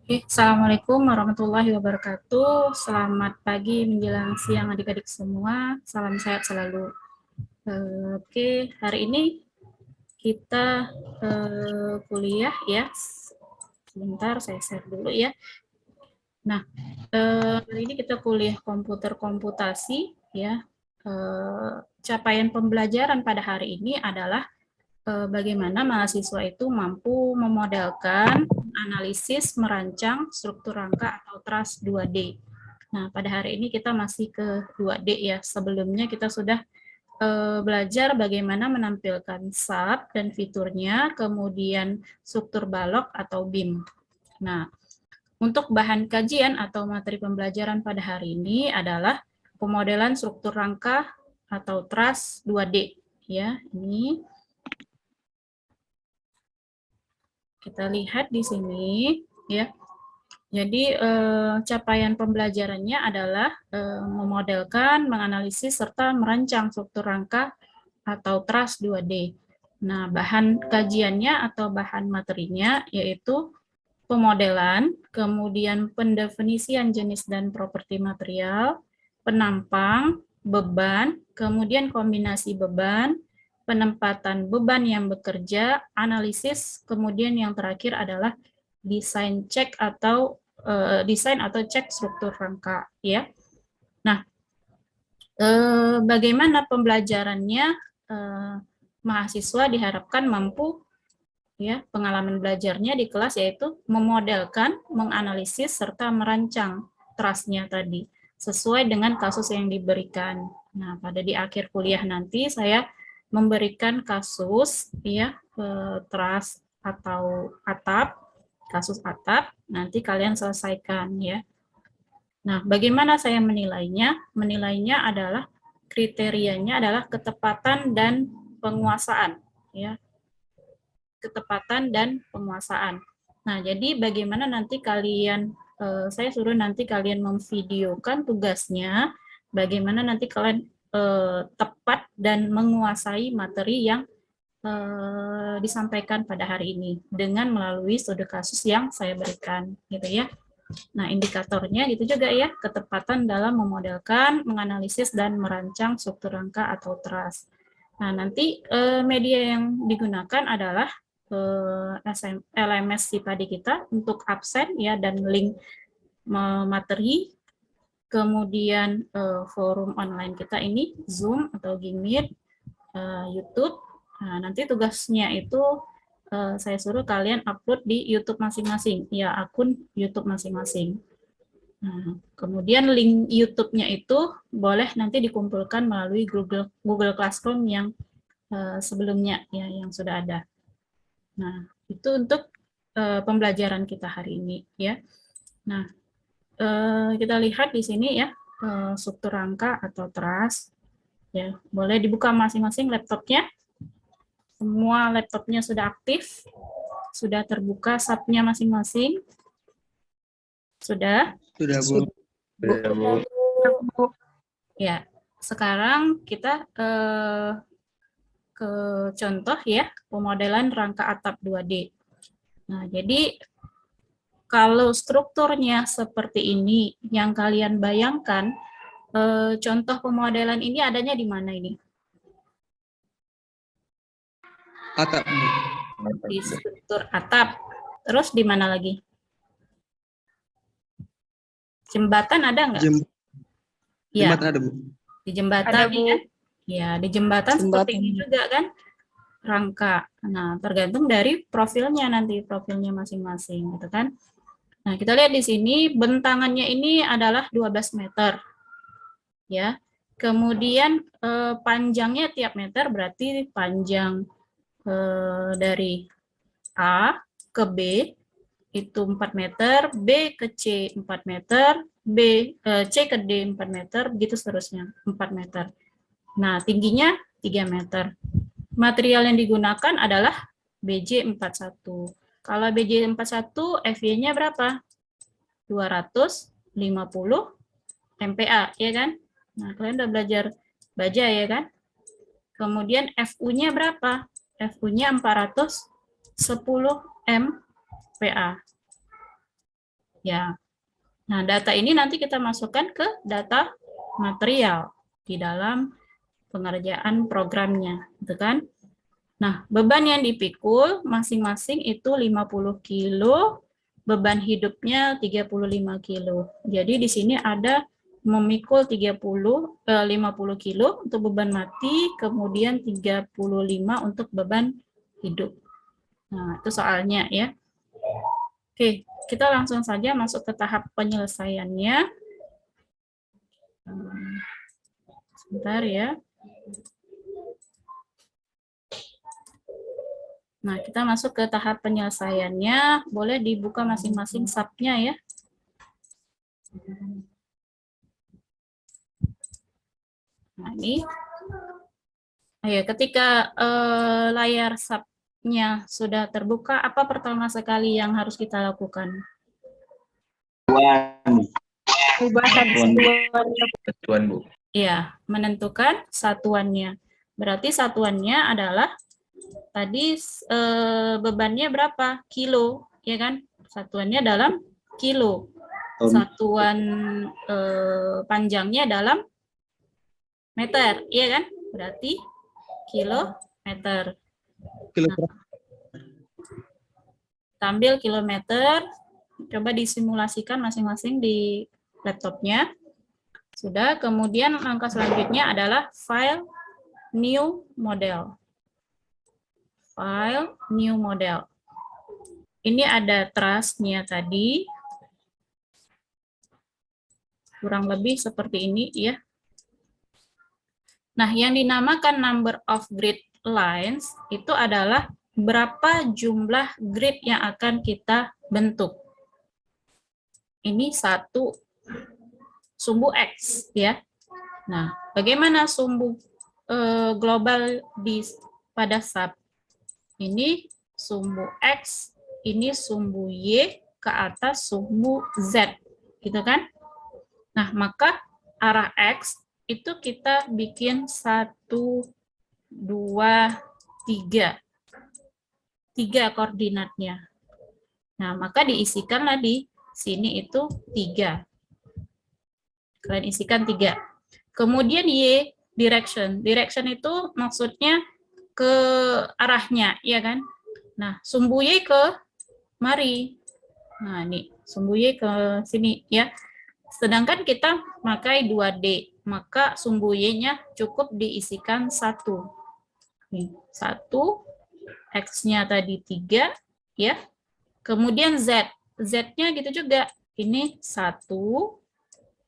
Oke, Assalamualaikum warahmatullahi wabarakatuh. Selamat pagi menjelang siang adik-adik semua. Salam sehat selalu. Oke, hari ini kita kuliah ya. Sebentar, saya share dulu ya. Nah, hari ini kita kuliah komputer komputasi ya. Capaian pembelajaran pada hari ini adalah bagaimana mahasiswa itu mampu memodelkan, analisis, merancang struktur rangka atau truss 2D. Nah, pada hari ini kita masih ke 2D ya. Sebelumnya kita sudah belajar bagaimana menampilkan sub dan fiturnya, kemudian struktur balok atau BIM. Nah, untuk bahan kajian atau materi pembelajaran pada hari ini adalah pemodelan struktur rangka atau truss 2D. Ya, ini kita lihat di sini ya. Jadi capaian pembelajarannya adalah memodelkan, menganalisis serta merancang struktur rangka atau truss 2D. Nah, bahan kajiannya atau bahan materinya yaitu pemodelan, kemudian pendefinisian jenis dan properti material, penampang, beban, kemudian kombinasi beban, penempatan beban yang bekerja, analisis, kemudian yang terakhir adalah desain cek atau desain atau cek struktur rangka ya. Nah, bagaimana pembelajarannya? Mahasiswa diharapkan mampu ya pengalaman belajarnya di kelas yaitu memodelkan, menganalisis serta merancang trustnya tadi sesuai dengan kasus yang diberikan. Nah, pada di akhir kuliah nanti saya memberikan kasus ya trust atau atap, kasus atap, nanti kalian selesaikan ya. Nah, bagaimana saya menilainya? Menilainya adalah kriterianya adalah ketepatan dan penguasaan ya ketepatan dan penguasaan. Nah, jadi bagaimana nanti kalian, saya suruh nanti kalian memvideokan tugasnya, bagaimana nanti kalian tepat dan menguasai materi yang disampaikan pada hari ini dengan melalui studi kasus yang saya berikan, gitu ya. Nah, indikatornya gitu juga ya, ketepatan dalam memodelkan, menganalisis, dan merancang struktur rangka atau truss. Nah, nanti media yang digunakan adalah LMS Sipadi kita untuk absen ya dan link materi, kemudian forum online kita ini Zoom atau Gmeet, YouTube. Nah, nanti tugasnya itu saya suruh kalian upload di YouTube masing-masing, ya akun YouTube masing-masing. Nah, kemudian link YouTube-nya itu boleh nanti dikumpulkan melalui Google Classroom yang sebelumnya ya yang sudah ada. Nah, itu untuk pembelajaran kita hari ini ya. Nah, kita lihat di sini ya struktur rangka atau truss ya. Boleh dibuka masing-masing laptopnya. Semua laptopnya sudah aktif, sudah terbuka subnya masing-masing. Sudah? Sudah, Bu. Sudah, Bu. Ya, sekarang kita ke contoh ya, pemodelan rangka atap 2D. Nah, jadi kalau strukturnya seperti ini, yang kalian bayangkan, contoh pemodelan ini adanya di mana ini? Atap, Bu. Di struktur atap. Terus di mana lagi? Jembatan ada nggak? Ya, Jembatan ada, Bu. di jembatan Ada, Bu. ya. Ya, di jembatan seperti ini juga kan rangka. Nah, tergantung dari profilnya nanti, profilnya masing-masing gitu kan. Nah, kita lihat di sini bentangannya ini adalah 12 meter. Ya. Kemudian panjangnya tiap meter berarti panjang dari A ke B itu 4 meter, B ke C 4 meter, C ke D 4 meter, begitu seterusnya 4 meter. Nah, tingginya 3 meter. Material yang digunakan adalah BJ41. Kalau BJ41 FY-nya berapa? 250 MPa, ya kan? Nah, kalian udah belajar baja ya kan? Kemudian FU-nya berapa? FU-nya 410 MPa. Ya. Nah, data ini nanti kita masukkan ke data material di dalam pengerjaan programnya, gitu kan? Nah, beban yang dipikul masing-masing itu 50 kilo, beban hidupnya 35 kilo. Jadi di sini ada memikul 50 kilo untuk beban mati, kemudian 35 untuk beban hidup. Nah, itu soalnya ya. Oke, kita langsung saja masuk ke tahap penyelesaiannya. Sebentar ya. Nah, kita masuk ke tahap penyelesaiannya. Boleh dibuka masing-masing sub-nya ya. Nah, ini. Ya, ketika layar sub-nya sudah terbuka, apa pertama sekali yang harus kita lakukan? Ubah Satuan, Bu. Ya, menentukan satuannya. Berarti satuannya adalah tadi bebannya berapa? Kilo, ya kan? Satuannya dalam kilo. Satuan panjangnya dalam meter, iya kan? Berarti kilometer. Kilogram. Kita ambil kilometer, coba disimulasikan masing-masing di laptopnya. Sudah, kemudian langkah selanjutnya adalah file new model. File new model. Ini ada trust-nya tadi. Kurang lebih seperti ini ya. Nah, yang dinamakan number of grid lines itu adalah berapa jumlah grid yang akan kita bentuk. Ini satu sumbu X ya. Nah, bagaimana sumbu global pada sub? Ini sumbu X, ini sumbu Y, ke atas sumbu Z, gitu kan? Nah, maka arah X itu kita bikin 1, 2, 3. 3 koordinatnya. Nah, maka diisikanlah di sini itu 3. Kalian isikan 3. Kemudian Y, direction. Direction itu maksudnya ke arahnya, ya kan? Nah, sumbu Y ke mari. Nah, ini sumbu Y ke sini ya. Sedangkan kita pakai 2D, maka sumbu Y-nya cukup diisikan 1. Nih, 1, X-nya tadi 3, ya. Kemudian Z. Z-nya gitu juga. Ini 1,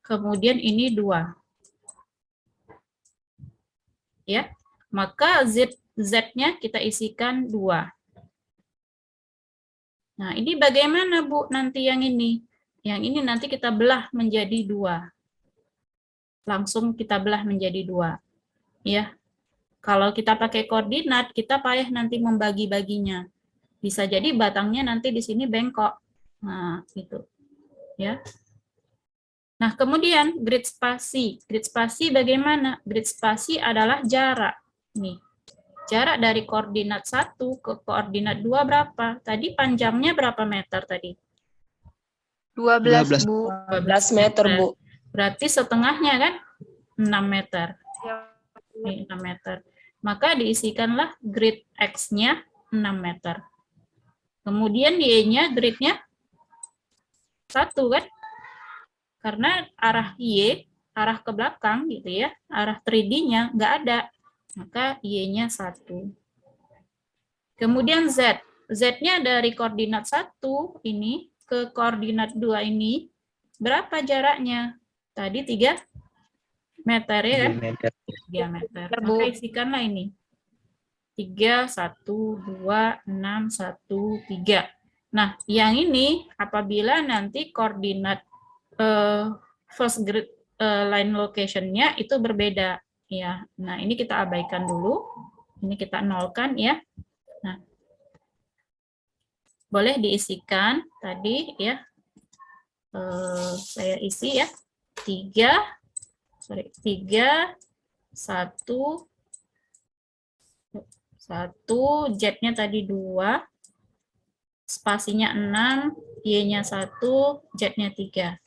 kemudian ini 2. Ya. Maka Z-nya kita isikan 2. Nah, ini bagaimana, Bu, nanti yang ini? Yang ini nanti kita belah menjadi 2. Langsung kita belah menjadi 2. Ya. Kalau kita pakai koordinat, kita payah nanti membagi-baginya. Bisa jadi batangnya nanti di sini bengkok. Nah, gitu. Ya. Nah, kemudian grid spasi. Grid spasi bagaimana? Grid spasi adalah jarak. Nih. Jarak dari koordinat 1 ke koordinat 2 berapa? Tadi panjangnya berapa meter tadi? 12, Bu. 12 meter, Bu. Berarti setengahnya kan 6 meter. Ini 6 meter. Maka diisikanlah grid X-nya 6 meter. Kemudian Y-nya, gridnya 1 kan? Karena arah Y, arah ke belakang gitu ya, arah 3D-nya nggak ada. Maka Y-nya 1. Kemudian Z. Z-nya dari koordinat 1 ini ke koordinat 2 ini, berapa jaraknya? Tadi 3 meter ya kan? 3 meter. Maka isikanlah ini. 3, 1, 2, 6, 1, 3. Nah, yang ini apabila nanti koordinat first grid line location-nya itu berbeda. Ya, nah ini kita abaikan dulu. Ini kita nolkan ya. Nah, boleh diisikan tadi ya. Saya isi ya. 3, 1, 1, Z-nya tadi 2, spasinya 6, Y-nya 1, Z-nya 3.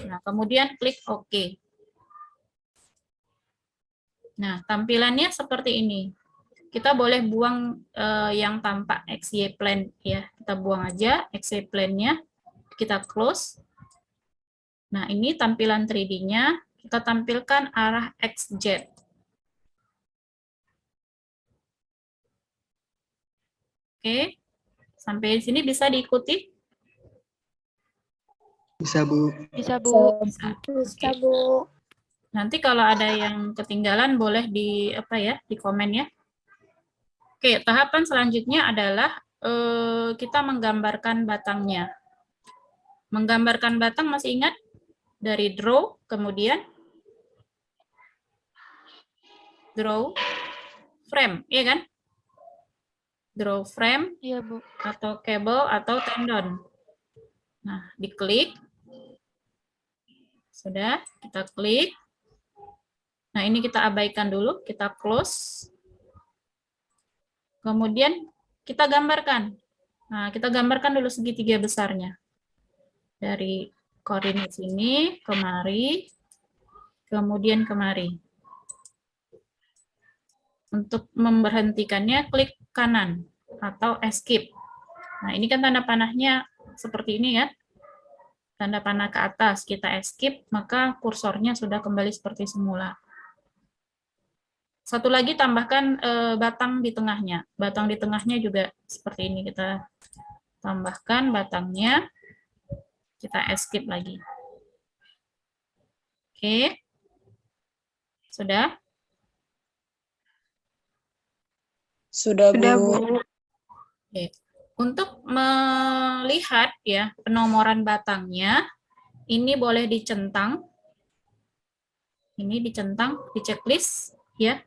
Nah, kemudian klik OK. Nah, tampilannya seperti ini. Kita boleh buang yang tanpa XY plane ya. Kita buang aja XY plane-nya. Kita close. Nah, ini tampilan 3D-nya. Kita tampilkan arah XZ. Oke. Sampai di sini bisa diikuti? Bisa, Bu. Bisa, Bu. Bisa. Bisa, Oke. Bu. Nanti kalau ada yang ketinggalan boleh di di komen ya. Oke, tahapan selanjutnya adalah kita menggambarkan batangnya. Menggambarkan batang masih ingat? Dari draw, kemudian draw frame, iya kan? Draw frame Iya, Bu. atau cable atau tendon. Nah, diklik. Sudah, kita klik. Nah, ini kita abaikan dulu, kita close. Kemudian kita gambarkan. Nah, kita gambarkan dulu segitiga besarnya. Dari koordinat sini, kemari, kemudian kemari. Untuk memberhentikannya, klik kanan atau escape. Nah, ini kan tanda panahnya seperti ini ya. Tanda panah ke atas, kita escape, maka kursornya sudah kembali seperti semula. Satu lagi tambahkan batang di tengahnya. Batang di tengahnya juga seperti ini. Kita tambahkan batangnya. Kita escape lagi. Oke. Sudah? Sudah, Bu. Oke. Untuk melihat ya penomoran batangnya, ini boleh dicentang. Ini dicentang di checklist ya.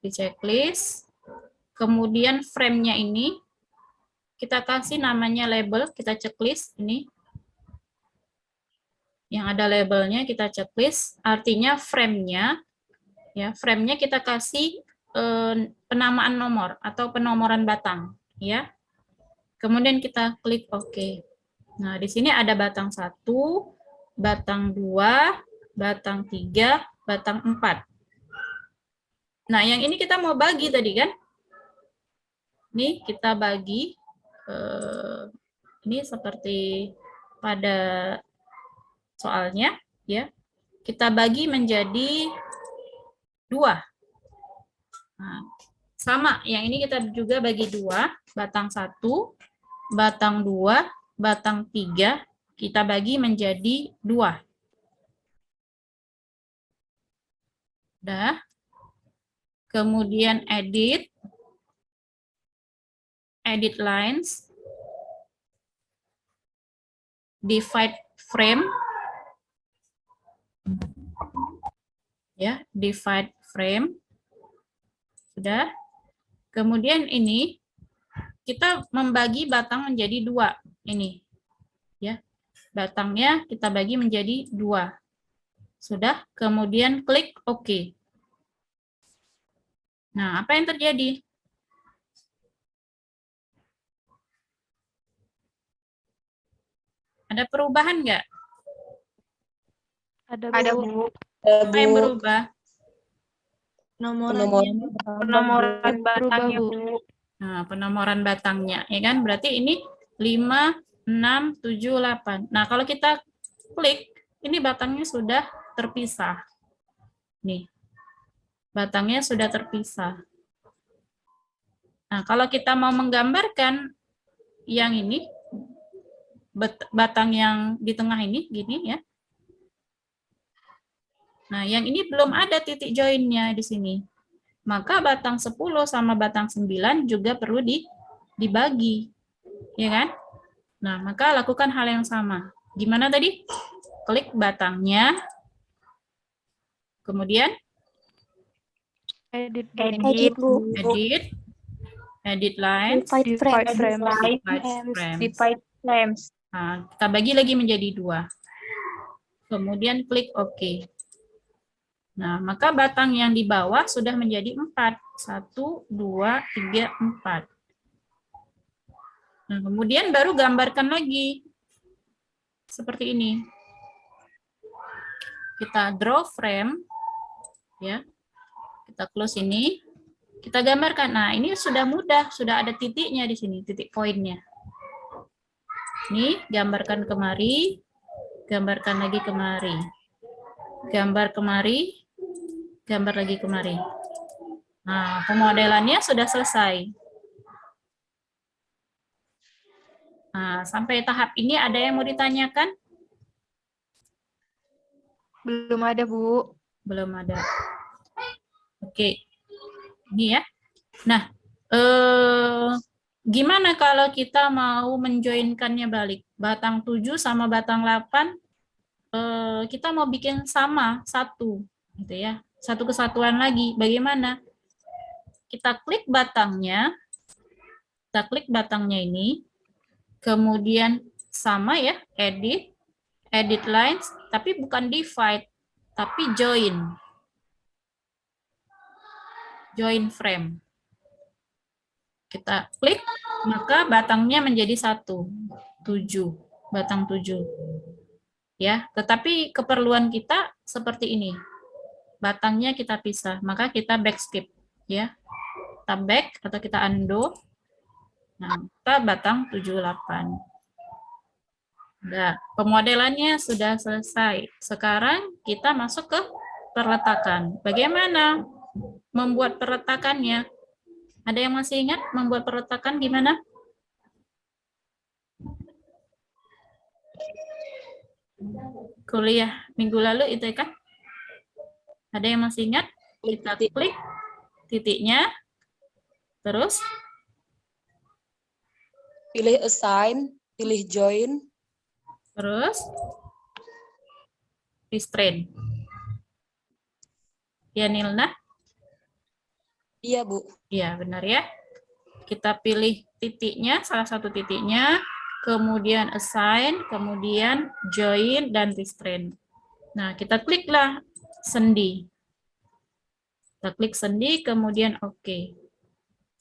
Di checklist. Kemudian frame-nya ini kita kasih namanya label, kita checklist ini. Yang ada labelnya kita checklist, artinya frame-nya ya, frame-nya kita kasih penamaan nomor atau penomoran batang ya. Kemudian kita klik OK. Nah, di sini ada batang 1, batang 2, batang 3, batang 4. Nah, yang ini kita mau bagi tadi kan? Nih, kita bagi ini seperti pada soalnya ya. Kita bagi menjadi 2. Nah, sama, yang ini kita juga bagi 2, batang 1, batang 2, batang 3, kita bagi menjadi 2. Udah. Kemudian edit lines, divide frame, ya, divide frame. Sudah. Kemudian ini kita membagi batang menjadi 2. Ini ya, batangnya kita bagi menjadi 2. Sudah. Kemudian klik OK. Nah, apa yang terjadi? Ada perubahan nggak? Ada, Bu. Apa yang berubah? Penomoran batangnya, Bu. Nah, penomoran batangnya, ya kan? Berarti ini 5, 6, 7, 8. Nah, kalau kita klik, ini batangnya sudah terpisah. Nih, batangnya sudah terpisah. Nah, kalau kita mau menggambarkan yang ini, batang yang di tengah ini, gini ya. Nah, yang ini belum ada titik join-nya di sini. Maka batang 10 sama batang 9 juga perlu dibagi. Ya kan? Nah, maka lakukan hal yang sama. Gimana tadi? Klik batangnya. Kemudian Edit Bu. Edit lines, Divide frame. Divide frames. Nah, kita bagi lagi menjadi 2. Kemudian klik OK. Nah, maka batang yang di bawah sudah menjadi 4. 1, 2, 3, 4. Nah, kemudian baru gambarkan lagi. Seperti ini. Kita draw frame, ya. Kita close ini. Kita gambarkan. Nah, ini sudah mudah, sudah ada titiknya di sini, titik poinnya. Ini gambarkan kemari, gambarkan lagi kemari. Gambar kemari, gambar lagi kemari. Nah, pemodelannya sudah selesai. Nah, sampai tahap ini ada yang mau ditanyakan? Belum ada, Bu. Belum ada. Oke. Ini ya. Nah, gimana kalau kita mau menjoinkannya balik? Batang 7 sama batang 8, kita mau bikin sama, satu. Gitu ya. Satu kesatuan lagi. Bagaimana? Kita klik batangnya ini, kemudian sama ya, edit lines, tapi bukan divide, tapi join frame. Kita klik, maka batangnya menjadi 1, 7, batang 7. Ya, tetapi keperluan kita seperti ini. Batangnya kita pisah, maka kita backskip, ya. Kita back atau kita undo. Nah, kita batang 78. Nah, pemodelannya sudah selesai. Sekarang kita masuk ke perletakan. Bagaimana membuat perletakannya? Ada yang masih ingat membuat perletakan gimana? Kuliah minggu lalu itu kan? Ada yang masih ingat? Kita klik titiknya, terus Pilih assign, pilih join. terus restrain. Ya, Nilna? Iya, Bu. Iya, benar ya. Kita pilih titiknya, salah satu titiknya, kemudian assign, kemudian join, dan restrain. Nah, kita kliklah sendi. Kita klik sendi, kemudian oke.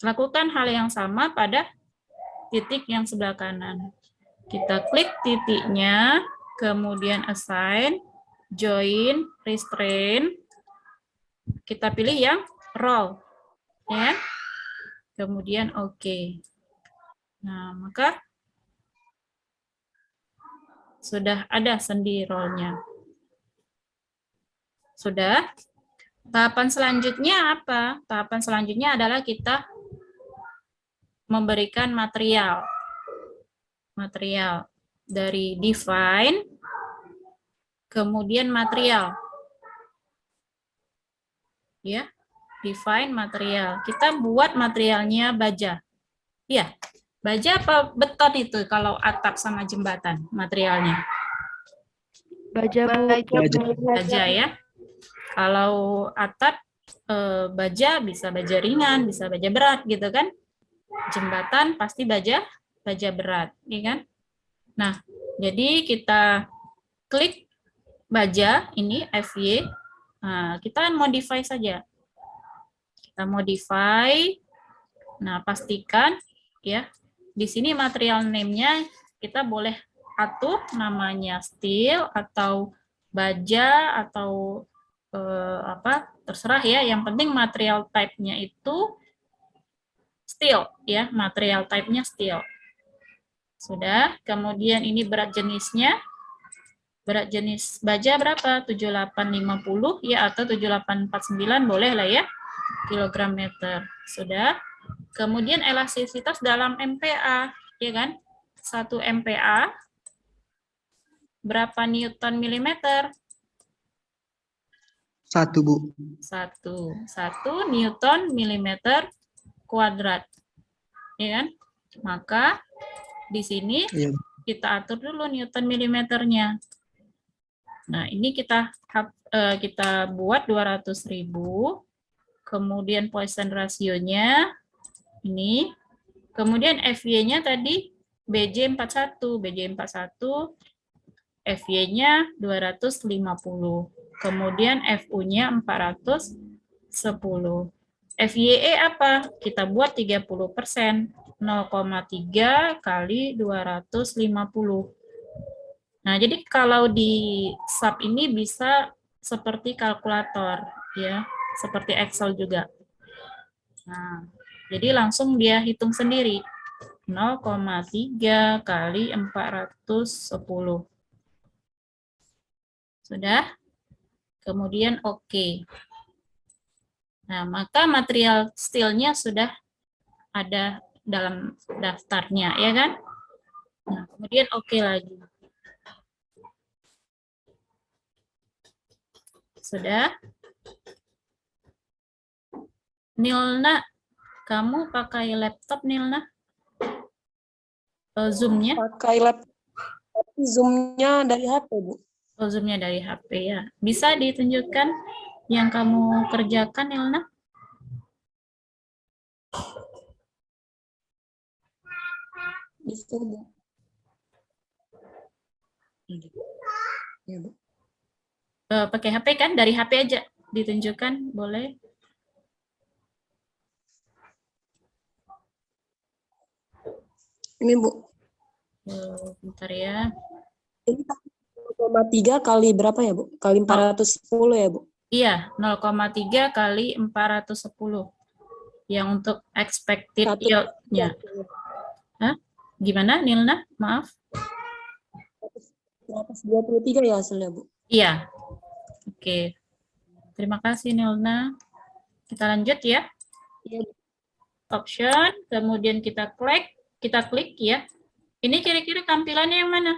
Lakukan hal yang sama pada titik yang sebelah kanan. Kita klik titiknya, kemudian assign, join, restrain. Kita pilih yang roll, ya. Kemudian oke. Nah, maka sudah ada sendi rollnya. Sudah. Tahapan selanjutnya apa? Tahapan selanjutnya adalah kita memberikan material. Material dari define, kemudian material. Ya, define material. Kita buat materialnya baja. Ya, baja apa beton itu kalau atap sama jembatan materialnya? Baja, Bu. Baja ya. Kalau atap baja bisa baja ringan, bisa baja berat gitu kan. Jembatan pasti baja berat, ya kan? Nah, jadi kita klik baja ini FY. Nah, kita modify saja. Kita modify. Nah, pastikan ya. Di sini material name-nya kita boleh atur namanya steel atau baja atau apa, terserah ya. Yang penting material type-nya itu steel ya, material type-nya steel. Sudah, kemudian ini berat jenisnya. Berat jenis baja berapa? 7850 ya, atau 7849 boleh lah ya, kilogram meter. Sudah. Kemudian elastisitas dalam MPa, ya kan? 1 MPa berapa Newton milimeter? 1, Bu. 1 Newton milimeter kuadrat. Ya kan? Maka di sini Iya. kita atur dulu Newton milimeternya. Nah, ini kita buat 200.000. Kemudian Poisson rasionya ini. Kemudian FY-nya tadi BJ41. BJ41 FY-nya 250. Kemudian FU-nya 410. FYE apa? Kita buat 30%. 0,3 kali 250. Nah, jadi kalau di sub ini bisa seperti kalkulator, ya, seperti Excel juga. Nah, jadi langsung dia hitung sendiri. 0,3 kali 410. Sudah? Kemudian oke. Nah, maka material steel-nya sudah ada dalam daftarnya, ya kan? Nah, kemudian oke lagi. Sudah? Nilna, kamu pakai laptop, Nilna? Zoom-nya? Pakai laptop. Zoom-nya dari HP, Bu. Zoom-nya dari HP, ya. Bisa ditunjukkan yang kamu kerjakan, Nilna? Bisa, Bu. Ya, Bu. Pakai HP kan? Dari HP aja ditunjukkan, boleh? Ini, Bu. Bentar ya. Ini 0,3 kali berapa ya, Bu? Kali 410 ya, Bu? Iya, 0,3 kali 410. Yang untuk expected yield-nya. Hah? Gimana, Nilna? Maaf. 123 ya hasilnya, Bu? Iya. Oke. Terima kasih, Nilna. Kita lanjut ya. Iya, Bu. Option, kemudian kita klik ya. Ini kira-kira tampilannya yang mana?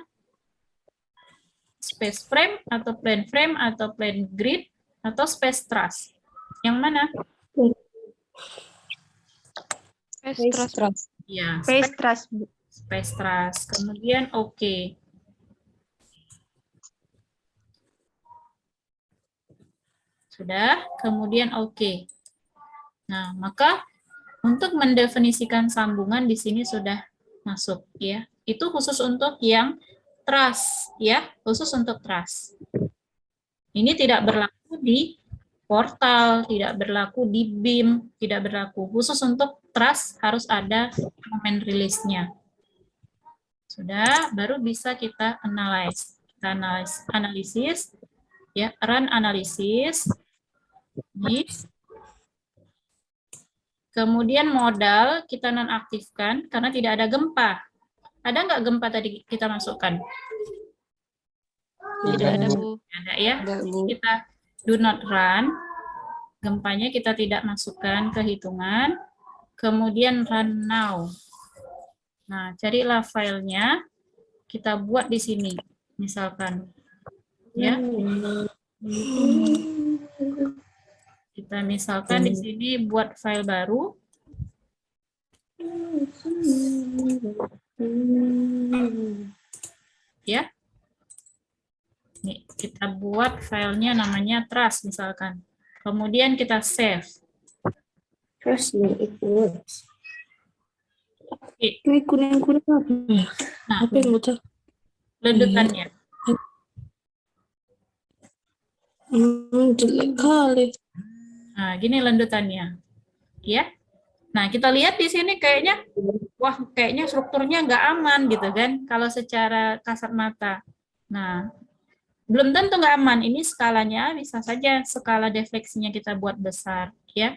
Space frame atau plane frame atau plane grid atau space truss? Yang mana? Space truss. Ya, Space truss, Bu. space truss. Kemudian oke. Sudah, kemudian oke. Nah, maka untuk mendefinisikan sambungan di sini sudah masuk ya. Itu khusus untuk yang truss ya, khusus untuk truss. Ini tidak berlaku di portal, tidak berlaku di beam, tidak berlaku. Khusus untuk truss harus ada moment release-nya. Sudah, baru bisa kita analyze. Kita analisis ya, run analysis. Ini. Kemudian modal kita nonaktifkan karena tidak ada gempa. Ada nggak gempa tadi kita masukkan? Tidak ada, Bu. Ada ya. Tidak, Bu. Kita do not run. Gempanya kita tidak masukkan ke hitungan. Kemudian run now. Nah, carilah filenya. Kita buat di sini. Misalkan. Ya. Kita misalkan di sini buat file baru. Ya. Nih, kita buat filenya namanya truss misalkan. Kemudian kita save. Trust me, it works. Oke. Ini kuning-kuning apa ya? Nah, Apa yang bocor? ledutannya. Jelek kali. Nah, gini lendutannya. Ya. Nah, kita lihat di sini kayaknya, wah, kayaknya strukturnya nggak aman gitu kan, kalau secara kasat mata. Nah, belum tentu nggak aman. Ini skalanya bisa saja skala defleksinya kita buat besar, ya.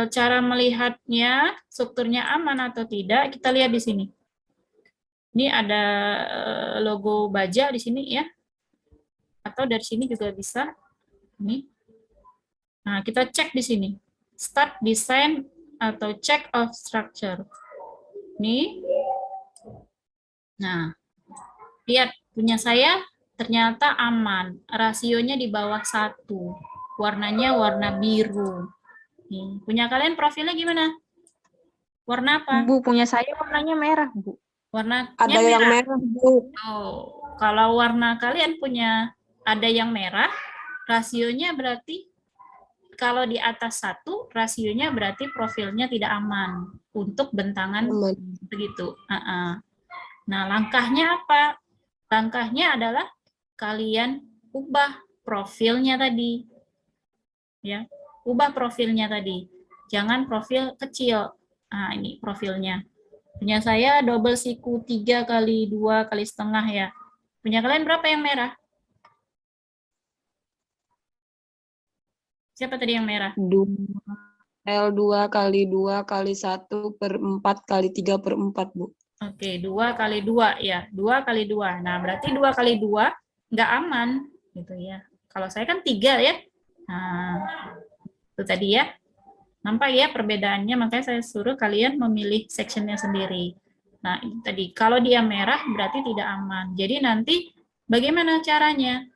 Cara melihatnya strukturnya aman atau tidak, kita lihat di sini. Ini ada logo baja di sini ya. Atau dari sini juga bisa. Ini. Nah, kita cek di sini. Start design atau check of structure. Nih. Nah, lihat punya saya ternyata aman. Rasionya di bawah 1. Warnanya warna biru. Nih, punya kalian profilnya gimana? Warna apa? Bu, punya saya warnanya merah, Bu. Warnanya Ada merah. yang merah, Bu. Oh, kalau warna kalian punya ada yang merah, rasionya berarti kalau di atas 1, rasionya berarti profilnya tidak aman untuk bentangan Aman. begitu. Nah, langkahnya apa? Langkahnya adalah kalian ubah profilnya tadi. Ya, ubah profilnya tadi. Jangan profil kecil Nah, ini profilnya. Punya saya double siku 3 kali 2 kali setengah ya. Punya kalian berapa yang merah? Siapa tadi yang merah? 2 kali 2 kali 1/4 kali 3/4, Bu. Oke, 2 kali 2 ya. 2 kali 2. Nah, berarti 2 kali 2 nggak aman gitu ya. Kalau saya kan 3 ya. Nah, itu tadi ya. Nampak ya perbedaannya, makanya saya suruh kalian memilih sectionnya sendiri. Nah, itu tadi. Kalau dia merah berarti tidak aman. Jadi nanti bagaimana caranya?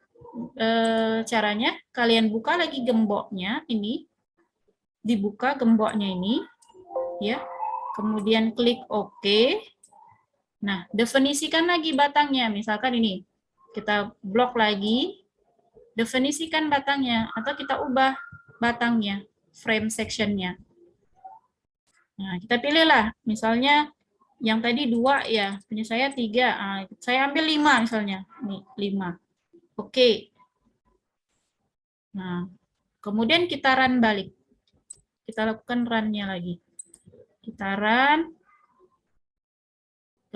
Caranya kalian buka lagi gemboknya ini. Dibuka gemboknya ini. Ya. Kemudian klik OK. Nah, definisikan lagi batangnya. Misalkan ini. Kita blok lagi. Definisikan batangnya. Atau kita ubah batangnya. Frame sectionnya. Nah, kita pilihlah, misalnya yang tadi 2 ya, punya saya 3. Nah, saya ambil 5 misalnya. Nih, 5. Oke. Nah, kemudian kita run balik. Kita lakukan run-nya lagi. Kita run.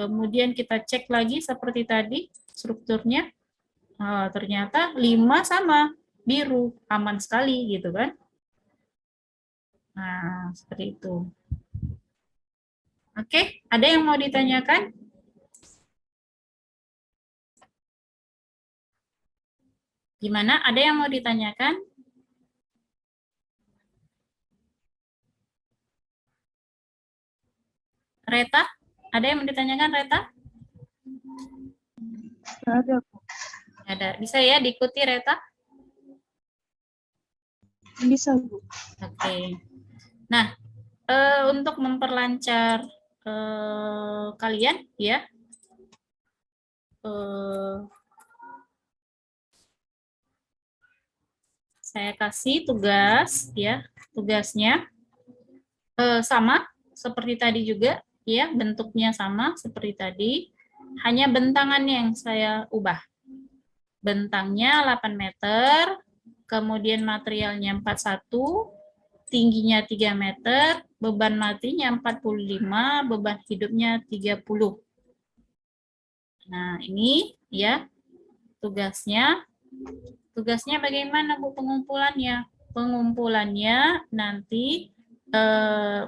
Kemudian kita cek lagi seperti tadi strukturnya. Ternyata 5 sama biru, aman sekali gitu kan. Nah, seperti itu. Oke, ada yang mau ditanyakan? Gimana? Ada yang mau ditanyakan? Reta? Ada yang mau ditanyakan, Reta? Ada. Ada. Bisa ya diikuti, Reta? Bisa, Bu. Oke. Nah, untuk memperlancar kalian, ya, saya kasih tugas, ya, tugasnya sama seperti tadi juga, ya, bentuknya sama seperti tadi, hanya bentangannya yang saya ubah. Bentangnya 8 meter, kemudian materialnya 41, tingginya 3 meter, beban matinya 45, beban hidupnya 30. Nah, ini ya tugasnya. Tugasnya bagaimana, Bu, pengumpulannya? Pengumpulannya nanti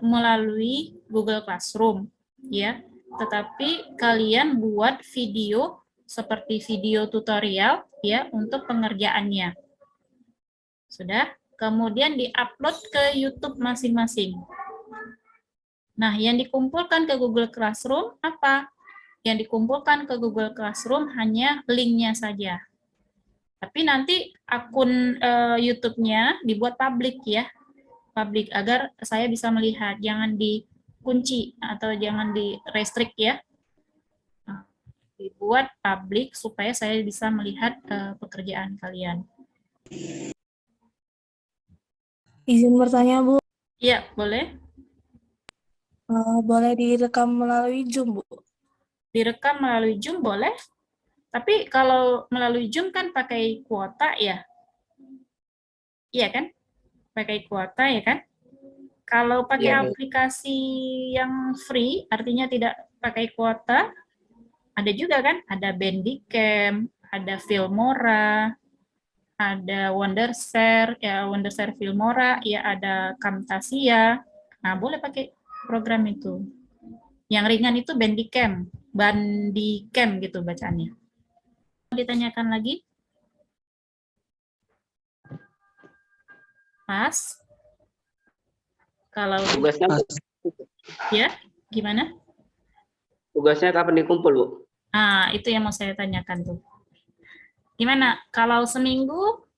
melalui Google Classroom, ya. Tetapi kalian buat video seperti video tutorial ya untuk pengerjaannya. Sudah? Kemudian diupload ke YouTube masing-masing. Nah, yang dikumpulkan ke Google Classroom apa? Yang dikumpulkan ke Google Classroom hanya link-nya saja. Tapi nanti akun YouTube-nya dibuat publik ya. Publik agar saya bisa melihat, jangan dikunci atau jangan di-restrict ya. Nah, dibuat publik supaya saya bisa melihat pekerjaan kalian. Izin bertanya, Bu. Iya, boleh. Boleh direkam melalui Zoom, Bu? Direkam melalui Zoom boleh. Tapi kalau melalui Zoom kan pakai kuota ya. Iya kan? Pakai kuota ya kan? Kalau pakai Iya, Bu. aplikasi yang free, artinya tidak pakai kuota, ada juga kan? Ada Bandicam, ada Filmora, ada Wondershare, ya Wondershare Filmora, ya ada Camtasia. Nah, boleh pakai program itu. Yang ringan itu Bandicam gitu bacaannya. Ditanyakan lagi? Pas? Kalau Tugasnya ya, gimana? tugasnya kapan dikumpul, Bu? Ah, itu yang mau saya tanyakan tuh. Gimana? Kalau seminggu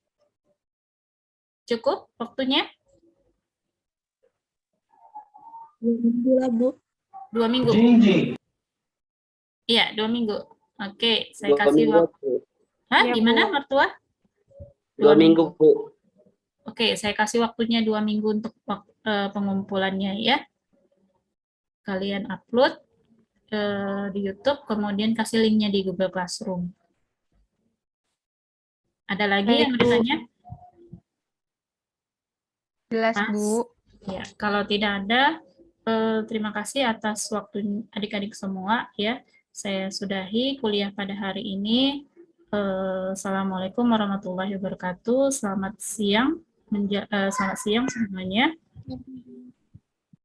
cukup waktunya? 2 minggu lah, Bu. 2 minggu. Iya, 2 minggu. Oke, saya 2 kasih minggu, waktu. Bu. Hah, Iya, gimana Bu. mertua? 2 minggu, Bu. Oke, saya kasih waktunya 2 minggu untuk pengumpulannya ya. Kalian upload di YouTube, kemudian kasih linknya di Google Classroom. Ada lagi yang bertanya? Jelas, Mas? Bu. Ya, kalau tidak ada, Terima kasih atas waktu adik-adik semua ya. Saya sudahi kuliah pada hari ini. Assalamualaikum warahmatullahi wabarakatuh. Selamat siang semuanya.